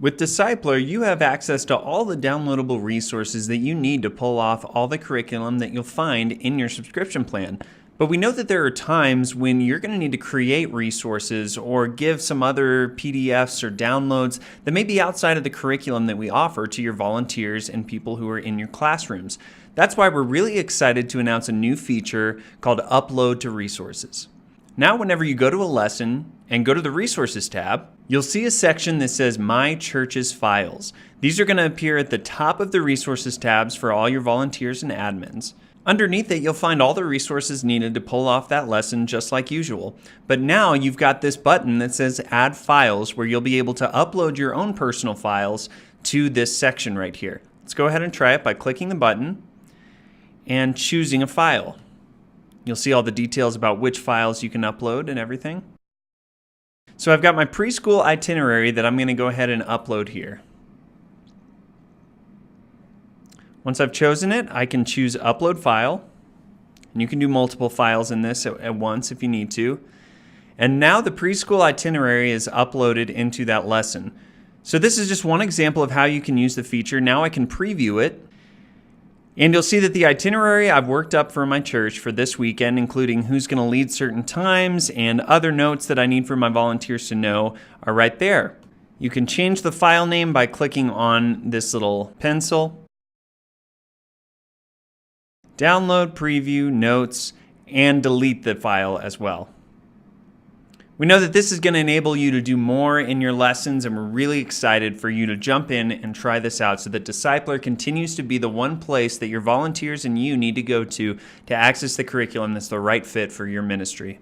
With Disciplr, you have access to all the downloadable resources that you need to pull off all the curriculum that you'll find in your subscription plan. But we know that there are times when you're going to need to create resources or give some other PDFs or downloads that may be outside of the curriculum that we offer to your volunteers and people who are in your classrooms. That's why we're really excited to announce a new feature called Upload to Resources. Now, whenever you go to a lesson and go to the Resources tab, you'll see a section that says My Church's Files. These are going to appear at the top of the Resources tabs for all your volunteers and admins. Underneath it, you'll find all the resources needed to pull off that lesson just like usual. But now you've got this button that says Add Files, where you'll be able to upload your own personal files to this section right here. Let's go ahead and try it by clicking the button and choosing a file. You'll see all the details about which files you can upload and everything. So I've got my preschool itinerary that I'm going to go ahead and upload here. Once I've chosen it, I can choose Upload File. And you can do multiple files in this at once if you need to. And now the preschool itinerary is uploaded into that lesson. So this is just one example of how you can use the feature. Now I can preview it. And you'll see that the itinerary I've worked up for my church for this weekend, including who's going to lead certain times and other notes that I need for my volunteers to know, are right there. You can change the file name by clicking on this little pencil. Download, preview, notes, and delete the file as well. We know that this is going to enable you to do more in your lessons, and we're really excited for you to jump in and try this out so that Disciplr continues to be the one place that your volunteers and you need to go to access the curriculum that's the right fit for your ministry.